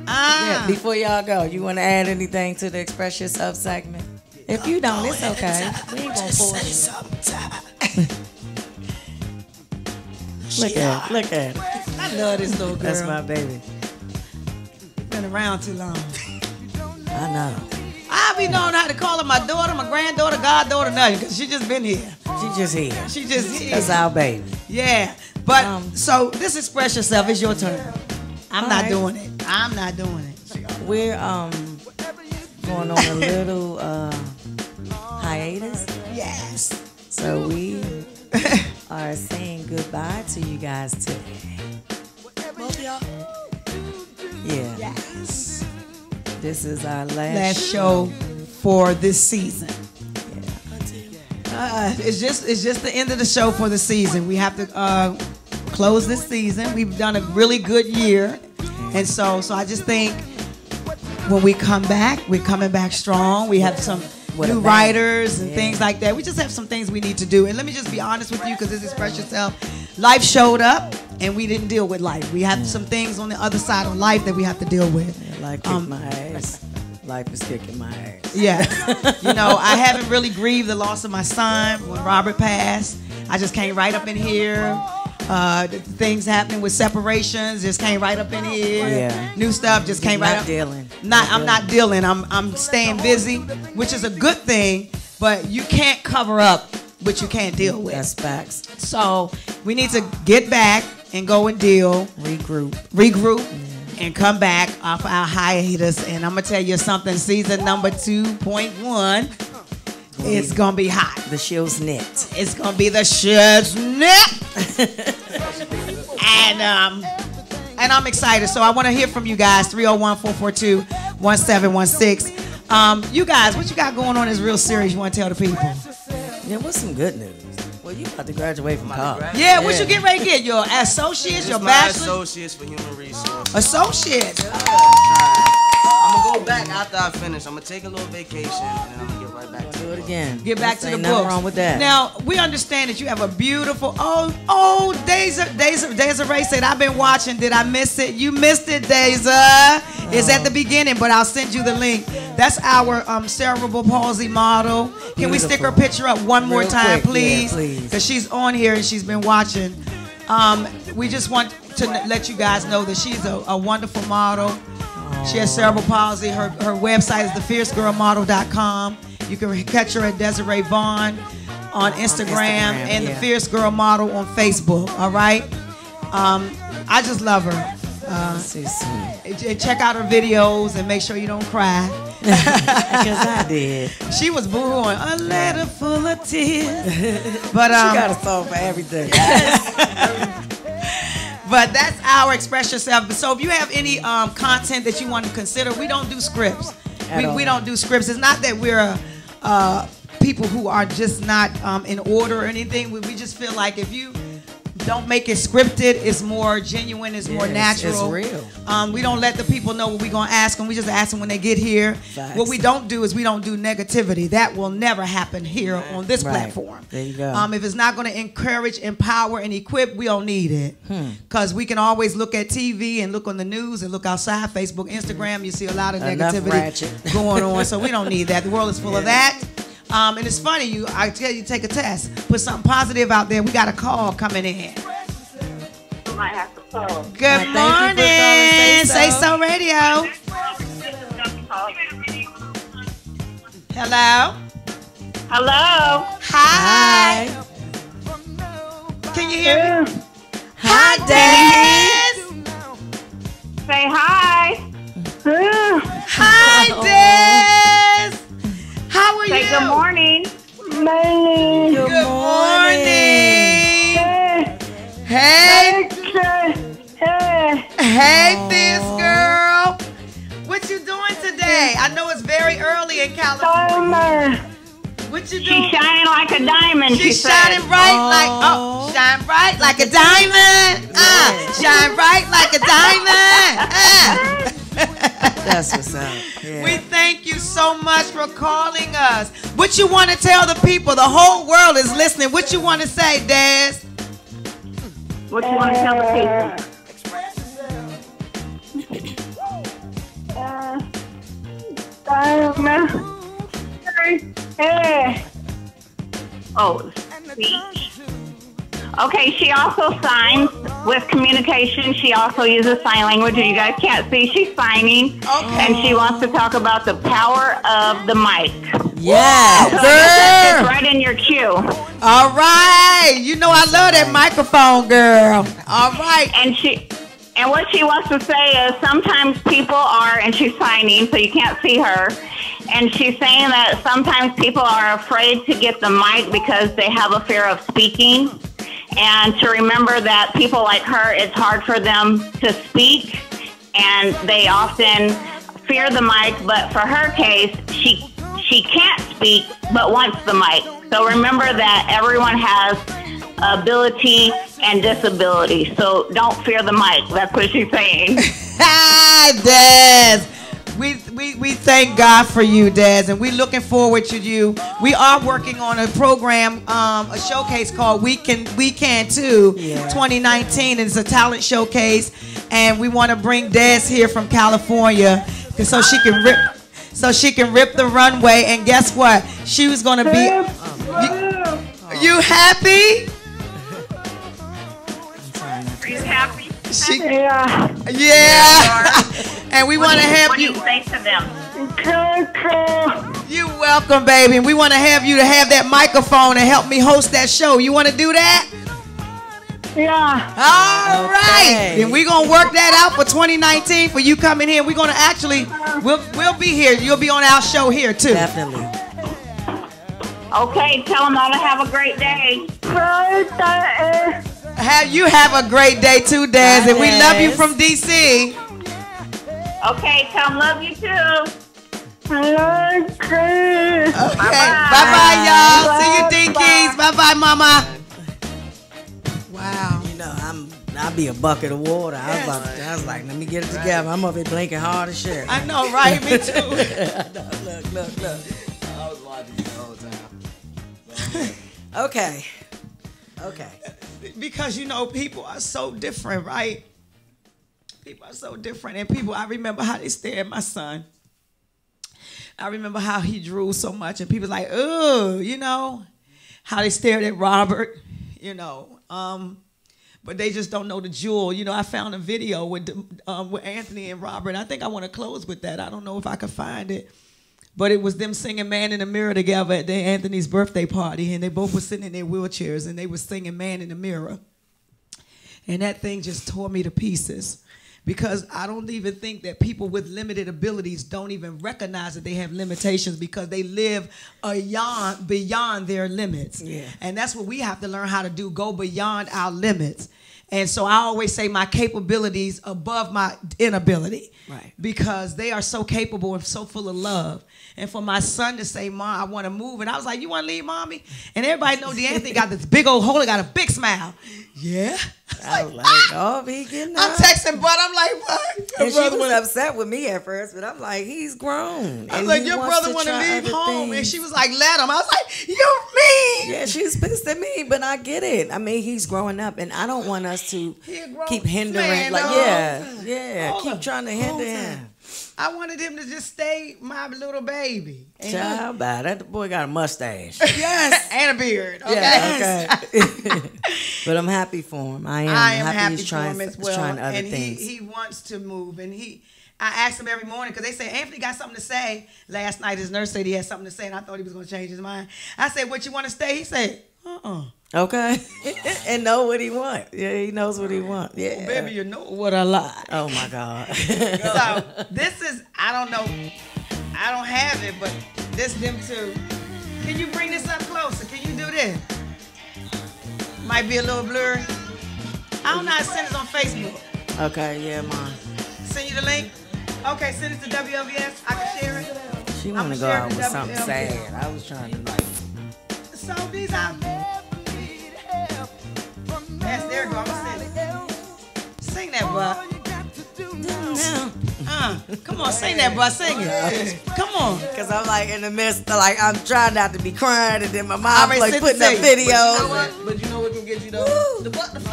Yeah, before y'all go, you want to add anything to the Express Yourself segment? If you don't, it's okay. We ain't gonna force it. Look at it. I love this little girl. That's my baby. Been around too long. I know. I be knowing how to call her my daughter, my granddaughter, goddaughter, nothing, because she just been here. She just here. That's our baby. Yeah. But, so this Express Yourself is your turn. I'm not doing it. We're going on a little hiatus. Yes. So we are saying goodbye to you guys today. Both of y'all? Yeah. Yes. This is our last show for this season. Yeah. It's just the end of the show for the season. We have to close this season. We've done a really good year. And so I just think when we come back, we're coming back strong. We have some new writers and things like that. We just have some things we need to do. And let me just be honest with you, because this is Express Yourself. Life showed up, and we didn't deal with life. We have some things on the other side of life that we have to deal with. Life kicked my ass. Life is kicking my ass. Yeah. I haven't really grieved the loss of my son when Robert passed. I just came right up in here. Things happening with separations just came right up in here. Yeah. New stuff just came right up. I'm not dealing. I'm staying busy, which is a good thing. But you can't cover up what you can't deal with. That's facts. So we need to get back and go and deal. Regroup. And come back off our hiatus. And I'm going to tell you something. Season number 2.1 is going to be hot. The show's net. It's going to be the show's net. And I'm excited. So I want to hear from you guys. 301-442-1716. You guys, what you got going on is real serious. You want to tell the people? Yeah, what's some good news? Well, you about to graduate from college. Yeah, what you get ready to get? Your associates, your bachelor's? Associates for human resources. Associates. I'm going to go back after I finish. I'm going to take a little vacation, and then I'm going to get right back to Do it again. Get back to the Ain't books. nothing wrong with that. Now, we understand that you have a beautiful, Desiree said, I've been watching. Did I miss it? You missed it, Deza. It's at the beginning, but I'll send you the link. That's our cerebral palsy model. Can we stick her picture up one more time, please? Because she's on here and she's been watching. We just want to let you guys know that she's a wonderful model. She has cerebral palsy. Her website is thefiercegirlmodel.com. You can catch her at Desiree Vaughn on Instagram and The Fierce Girl Model on Facebook. All right? I just love her. Check out her videos and make sure you don't cry. Because I did. She was boo-hooing. A letter full of tears. But she got a song for everything. But that's our Express Yourself. So if you have any content that you want to consider, we don't do scripts. We don't do scripts. It's not that we're people who are just not in order or anything. We just feel like if you don't make it scripted, it's more genuine, it's more natural. It's real. We don't let the people know what we're going to ask them. We just ask them when they get here. Facts. What we don't do is we don't do negativity. That will never happen here on this platform. There you go. If it's not going to encourage, empower, and equip, we don't need it. Because we can always look at TV and look on the news and look outside, Facebook, Instagram. You see a lot of negativity going on. So we don't need that. The world is full of that. And it's funny, I tell you, take a test. Put something positive out there. We got a call coming in. I might have to call. Good morning. SaySo Radio. Hello. Hello. Hi. Can you hear me? Hi, Des. Say hi. Hi, Des. How are Say you? good morning. Good morning. Hey. Hey, this girl. What you doing today? I know it's very early in California. What you doing? She's shining like a diamond. She's shining bright shine bright like a diamond. Shine bright like a diamond. That's what's up. Yeah. We thank you so much for calling us. What you want to tell the people? The whole world is listening. What you want to say, Des? What you want to tell the people? Speech. Okay, she also signs with communication. She also uses sign language. You guys can't see. She's signing. Okay. And she wants to talk about the power of the mic. Yeah, so girl. It's right in your queue. All right. You know I love that microphone, girl. All right. And what she wants to say is sometimes people are, and she's signing, so you can't see her. And she's saying that sometimes people are afraid to get the mic because they have a fear of speaking. And to remember that people like her, it's hard for them to speak, and they often fear the mic. But for her case, she can't speak, but wants the mic. So remember that everyone has ability and disability. So don't fear the mic. That's what she's saying. Hi, Des. We thank God for you, Des, and we're looking forward to you. We are working on a program, a showcase called We Can Too 2019. It's a talent showcase, and we want to bring Des here from California so she can rip the runway. And guess what? She was going to be. You happy? happy? Yeah. And we want to have What do you. you say to them? You're welcome, baby. And we want to have you to have that microphone and help me host that show. You want to do that? Yeah. All right. Then we're going to work that out for 2019 for you coming here. We're going to actually, we'll be here. You'll be on our show here, too. Definitely. Okay, tell them all to have a great day. You have a great day, too, Daz. And we love you from D.C. Okay, tell them love you, too. Okay. Bye-bye, y'all. See you, Dinkies. Bye-bye, Mama. Wow. You know, I'll be a bucket of water. I was like, let me get it together. I'm up here blinking hard as shit. I know, right? Me too. Look. I was watching you the whole time. Okay. Because, you know, people are so different, right? People are so different. And people, I remember how they stared at my son. I remember how he drew so much. And people like, oh, you know, how they stared at Robert, you know. But they just don't know the jewel. You know, I found a video with Anthony and Robert. I think I want to close with that. I don't know if I could find it. But it was them singing Man in the Mirror together at Anthony's birthday party. And they both were sitting in their wheelchairs. And they were singing Man in the Mirror. And that thing just tore me to pieces. Because I don't even think that people with limited abilities don't even recognize that they have limitations because they live beyond their limits. Yeah. And that's what we have to learn how to do, go beyond our limits. And so I always say my capabilities above my inability. Right. Because they are so capable and so full of love. And for my son to say, Mom, I want to move. And I was like, you want to leave, Mommy? And everybody know DeAnthony got this big old hole. He got a big smile. Yeah. I was like, oh, he getting I'm texting Bud. I'm like, what? And she was upset with me at first, but I'm like, he's grown. I was like, your brother want to leave home. And she was like, let him. I was like, you're mean. Yeah, she was pissed at me, but I get it. I mean, he's growing up, and I don't want us to keep hindering. Man, keep trying to hinder him. I wanted him to just stay my little baby. Child, that boy got a mustache. Yes, and a beard. Okay. Yeah, okay. But I'm happy for him. I am happy he's for him as well. Trying other and things. He wants to move, and I asked him every morning because they said Anthony got something to say. Last night his nurse said he had something to say, and I thought he was going to change his mind. I said, "What, you want to stay?" He said, Okay. And know what he wants. Yeah, he knows what he wants. Yeah. Oh, baby, you know what I like. Oh, my God. So, this is, I don't know. I don't have it, but this them too. Can you bring this up closer? Can you do this? Might be a little blurry. I don't know how to send it on Facebook. Okay, yeah, Mom. Send you the link? Okay, send it to WLVS. I can share it. She want to go out with something sad. I was trying to like. So these are. Yes, there you go. I'm gonna sing it. Sing that, bud. Come on, sing that, bud. Sing it. Come on. Because I'm like in the midst of like, I'm trying not to be crying, and then my mom like putting up videos. But you know what can get you though? The butterfly,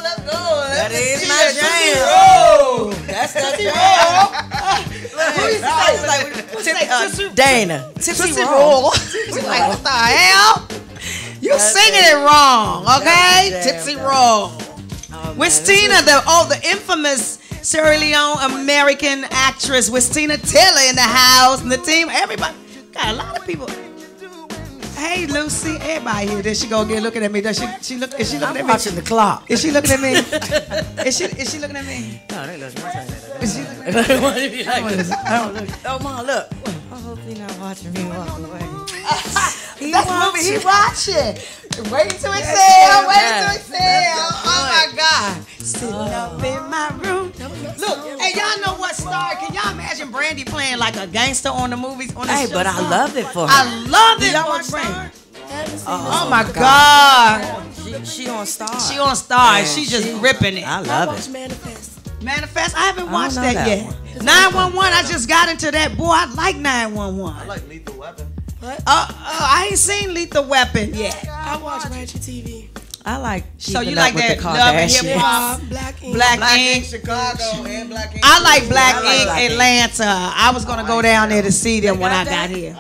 let's go. That is my jam. That's that jam. Dana. Tootsie Roll. Like, what the hell? You singing it wrong, okay? Tootsie Roll. Wistina, the infamous Sierra Leone American actress, Wistina Taylor in the house, and the team, everybody. Got a lot of people. Hey, Lucy, everybody here. There she go again looking at me. Does she look? Is she looking at me? I'm watching the clock. Is she looking at me? Is she looking at me? No, they looking at me. Is she looking at me? Oh, Mom, look. I hope he's not watching me walk away. He watching. Waiting to exhale. Oh my God. Sitting up in my room. Look, hey, y'all know what star? Can y'all imagine Brandy playing like a gangster on the movies? On the hey, show? but I loved it for her. I loved it for Brandy. Oh my God. She on Star. She on Star. She just ripping it. I love it. Manifest. I haven't watched that yet. 911. I just got into that. Boy, I like 911. I like Lethal Weapon. What? I ain't seen Lethal Weapon yet. I watch Ratchet TV. I like. So you like that Love and Hip Hop, Black Ink. Black Ink, Chicago, and Black Ink. I like Black Ink, Black Ink. Atlanta. I was gonna go down there to see them when I got here.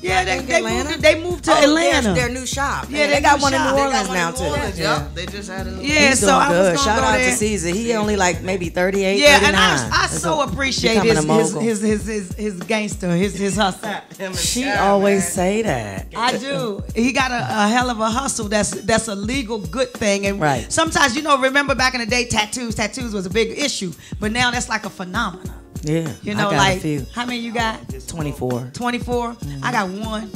Yeah, they moved to Oh, Atlanta. Their new shop. Yeah, they got new one in shop. New They got Orleans one now in too. New Orleans, Yeah. They just had a Yeah, He's so doing I was good. gonna Shout go out there. to Caesar. He only like maybe 38, Yeah, 39. and I so appreciate becoming a mogul. his gangster, his hustle. She always say that. I do. He got a hell of a hustle. That's a legal good thing. And Right. sometimes, remember back in the day, tattoos was a big issue, but now that's like a phenomenon. Yeah. You know, I got like a few. how many you got? 24. 24. I got one.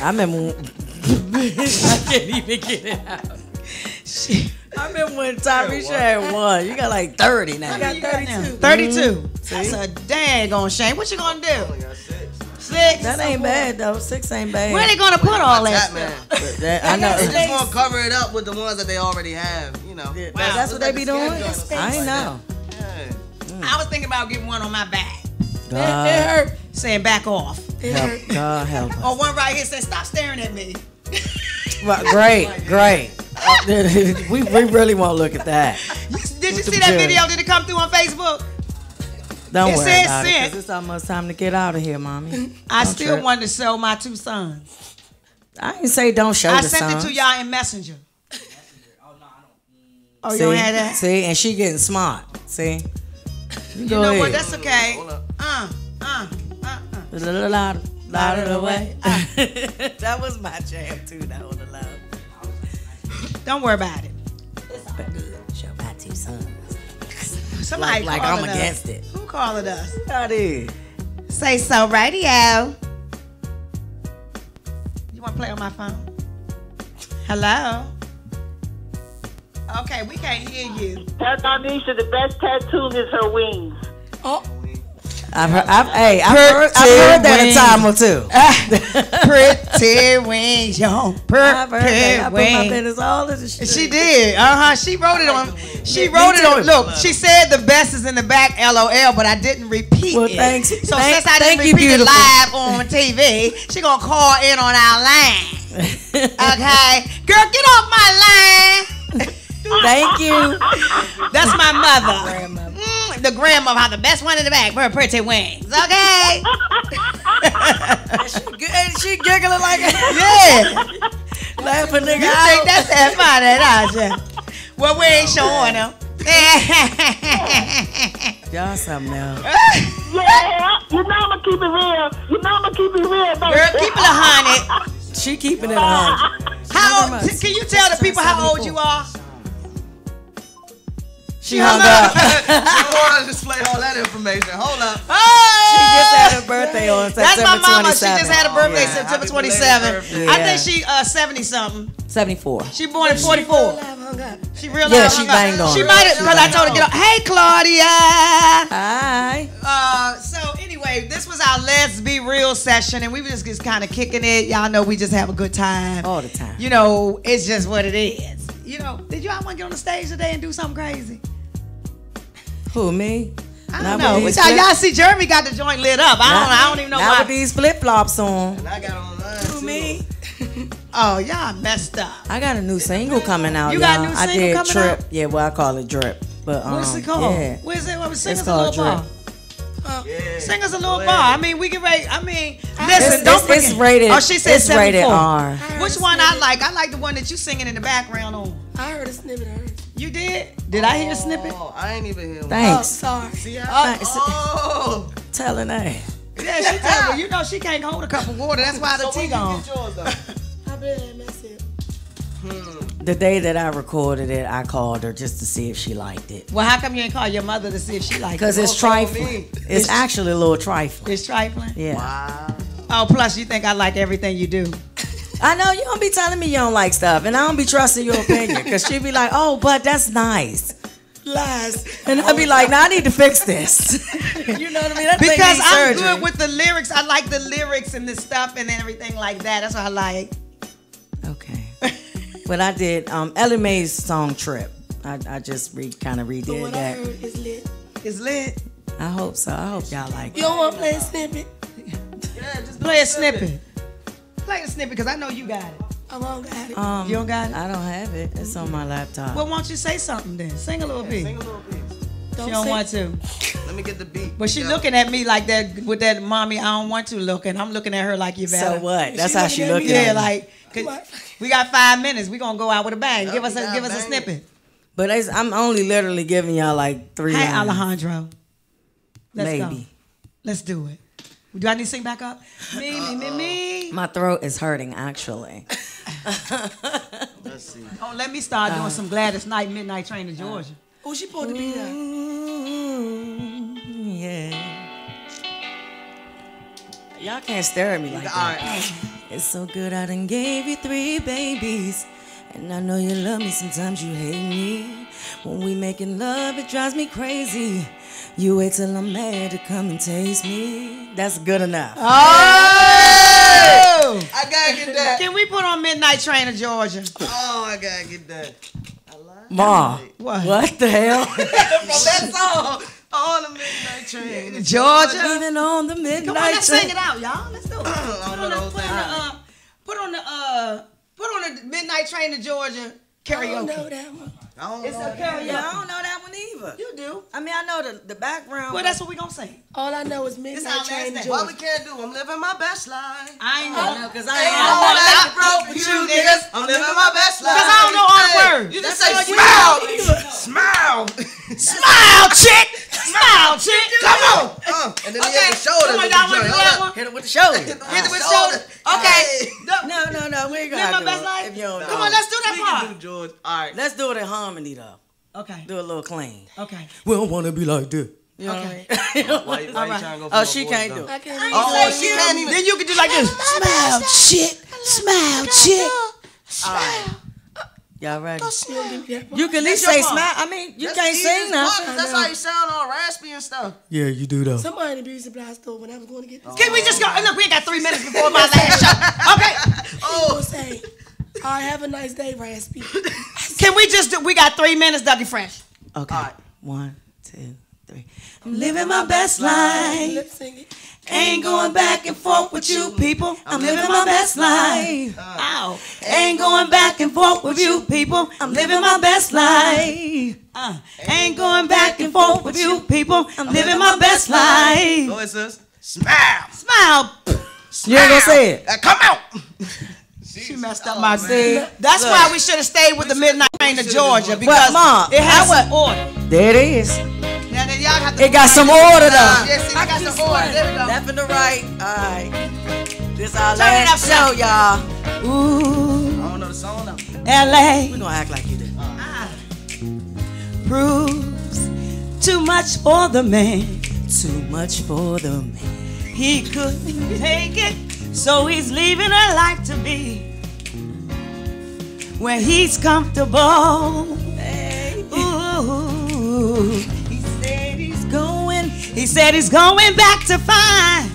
I remember. I can't even get it out. I remember when Tyrese had one. You got like 30 now. I got 32. 32. That's a daggone shame. What you gonna do? I got 6. 6. That ain't bad though. 6 ain't bad. Where they gonna put all that Man. stuff? I know. They just want to cover it up with the ones that they already have, you know. Yeah, Wow, that's what they be doing. I ain't know. I was thinking about getting one on my back. God. It hurt. Saying back off. Help, God help us. Or one right here saying, stop staring at me. Well, great. We really won't look at that. Did you see that video? Did it come through on Facebook? Don't It worry said about it, sent. 'cause it's almost time to get out of here, mommy. I Don't still trip. wanted to show my 2 sons. I didn't say don't show I the sent sons. it to y'all in Messenger. Oh, you See? don't have that? See, and she getting smart. See, you You go know ahead. what? That's okay. Hold up. Loud of the way. That was my jam too. That was loud. Don't worry about it. Show my 2 sons. Somebody Like calling I'm us. against it. Who calling us? That is. SaySo Radio. You want to play on my phone? Hello? Okay, we can't hear you. Tell Donisha the best tattoo is her wings. I've heard that a time or two. Pretty wings, yo. I've heard that. I Pretty put my wings. business all in the street. She did. She wrote it on. She Me wrote it on. too. Look, she said the best is in the back, LOL, but I didn't repeat Well, it. thanks. So Thank- since I thank didn't you, repeat it beautiful. live on TV, she gonna call in on our line. Okay, girl, get off my line. Thank you. That's my mother. The grandmother, how the best one in the back, her pretty wings. Okay. She giggling like Yeah. laughing nigga You out. think that's that funny, don't you? Well, we ain't showing them. Y'all something else. Yeah, you know I'ma keep it real. Baby. Girl, keep it 100. She keeping it 100. How Never old? mind. Can you tell the people how old you are? She hung up. I want to display all that information. Hold up. She just had her birthday on That's September my mama. 27th. She just had a birthday Yeah, September happy belated 27th. birthday. I Yeah. think she 70 something. 74. She born in 44. She real Yeah, loud she hung up. banged on She her. might have, because I told her to get up. Hey, Claudia. Hi. So anyway, this was our Let's Be Real session, and we were just kind of kicking it. Y'all know we just have a good time. All the time. You know, it's just what it is. You know, did y'all want to get on the stage today and do something crazy? Who, me? I Not don't know. with these Y'all see Jeremy got the joint lit up. I don't even know Not why. with these flip-flops on. And I got on mine, Who, too. me? Oh, y'all messed up. I got a new single coming out, You y'all. got a new I single did coming Trip. out? Yeah, well, I call it Drip. But What's it called? Yeah. Where's it? Well, sing It's us a little called bar. Yeah. Sing us a Go little ahead. bar. I mean, we can rate. I mean, listen, don't forget. It's rated. Oh, she said it's rated 74. R. Which one I like? I like the one that you singing in the background on. I heard a snippet of hers. You did? Did I hear a snippet? Oh, I ain't even hear one. Oh, Thanks. sorry. See how? Oh. Telling that. Yeah, she told me. You know she can't hold a cup of water. That's why the So tea when you gone. get yours, though? I bet that's it. The day that I recorded it, I called her just to see if she liked it. Well, how come you ain't call your mother to see if she liked Because it? it's trifling. It's actually a little trifling. It's trifling. Yeah. Wow. Oh, plus you think I like everything you do. I know you don't be telling me you don't like stuff, and I don't be trusting your opinion. Because she be like, oh, but that's nice. Lies. And I be like, nah, I need to fix this. You know what I mean? That thing Because needs I'm surgery. good with the lyrics. I like the lyrics and the stuff and everything like that. That's what I like. Okay. But I did Ellie Mae's song Trip. I just kind of But redid what I that. heard is lit. It's lit. I hope so. I hope y'all like You it. don't want to play a snippet? Yeah, just Play a snippet. Play a snippet because I know you got it. I won't got it. Um, You don't got it? I don't have it. It's on my laptop. Well, why don't you say something then? Sing a little bit. sing a little piece. She don't want to. Let me get the beat. But she looking at me like that with that mommy, I don't want to look. And I'm looking at her like you better. So what? That's how she looking at me. Yeah, like, we got 5 minutes. We going to go out with a bang. Give us a snippet. But I'm only literally giving y'all like 3 Hey, lines. Let's Maybe. go. Let's do it. Do I need to sing back up? Me. My throat is hurting, actually. Let's see. Oh, let me start doing some Gladys Knight Midnight Train to Georgia. Oh, she pulled the beat out. Yeah. Y'all can't stare at me like that. All right. It's so good I done gave you 3 babies. And I know you love me, sometimes you hate me. When we making love, it drives me crazy. You wait till I'm mad to come and taste me. That's good enough. Oh! I gotta get that. Can we put on Midnight Train to Georgia? Oh, I gotta get that. Ma, what the hell? From that song. On the midnight train. Georgia. Even on the midnight Come on, let's train. sing it out, y'all. Let's do it. Put on the Midnight Train to Georgia karaoke. I don't know that one. It's a karaoke. Yeah, I don't know that one either. You do. I mean, I know the background. Well, that's what we gonna sing. All I know is Midnight Train to What we Georgia. can't do, I'm living my best life. I ain't know. because I ain't on that road with you niggas. I'm living my best life. Because I don't know all the words. You just say smile. Smile. Smile, chick. Smile, chick. Come on. And then he hit the shoulder. Come on, y'all want to do that one? Hit it with the shoulder. Hit it with the shoulder. Okay. No, we ain't gonna Live my do best it. life? If you don't know. Come on, let's do that We part. can do George. All right. Let's do it in harmony though. Okay. Do it a little clean. Okay. We don't want to be like this. You know Okay. what I mean? Why you trying to go for Oh, my she voice, can't though? do I it. can't Oh, she can't even. Then you can do like this. Smile, chick. Smile, chick. All right. Y'all ready? even. You can at least say smile. I mean, you can't sing nothing. That's how you sound all raspy and stuff. Yeah, you do though. Somebody in the beauty supply store when I was going to get this. Can we just go? Look, we ain't got 3 minutes before my last show. Okay. Oh, say, all right, have a nice day, Raspy. Can we just do? We got 3 minutes, Dougie Fresh. Okay. 1, 2, 3. I'm living my best life. Lip sync it. Ain't going back and forth with you people. I'm living my best life. Ow. Ain't going back and forth with you people. I'm living my best life. Ain't going back and forth with you people. I'm living my best life. Go ahead, sis. Smile. Smile. You ain't gonna say it. Come out. She messed up my thing. That's why we should have stayed with the Midnight Train to Georgia because Mom, it has some order. There it is. Now then y'all have to It got some order though. Yes, I got some order. There we go. Left and the right. All right. This our Turn it last up, show, y'all. Ooh, I don't know the song now. LA We gonna act like you did. proves too much for the man. Too much for the man. He couldn't take it, so he's leaving a life to be where he's comfortable. Ooh, he said he's going back to find.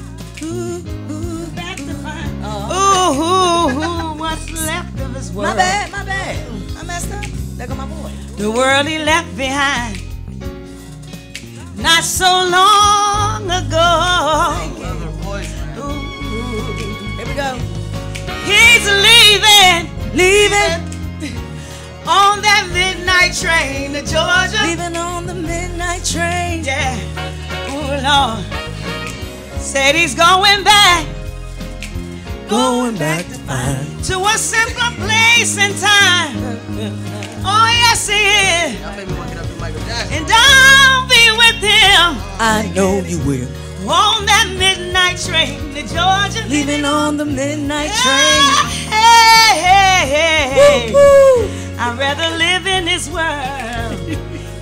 Back to find. Ooh, what's left of his world. My bad. I messed up. There go my boy. The world he left behind not so long ago. Love her voice, man. Here we go. He's leaving on that midnight train to Georgia. Leaving on the midnight train. Yeah, oh Lord. Said he's going back to find. to a simpler place and time. Oh yes he is, Y'all made me want to get up to Michael Jackson. and I'll be with him I know you will. on that midnight train to Georgia. Leaving on the midnight train. Hey. I'd rather live in this world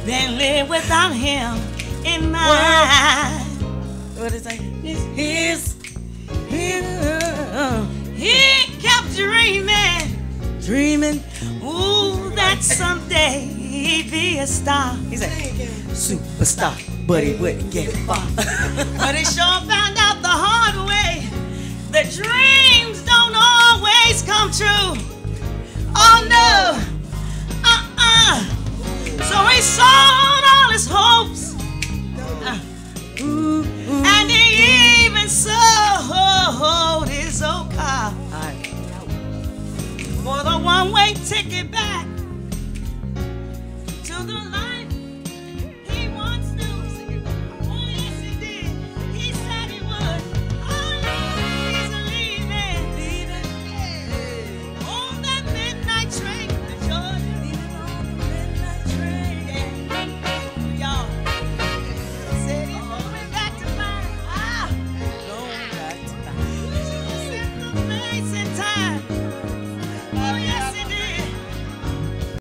than live without him in mind. What is that? He kept dreaming, ooh, that someday he'd be a star. He's a superstar, but he wouldn't get far. But he sure found out the hard way that dreams don't always come true. Oh no, So he sold all his hopes, and he even sold his old car for the one-way ticket back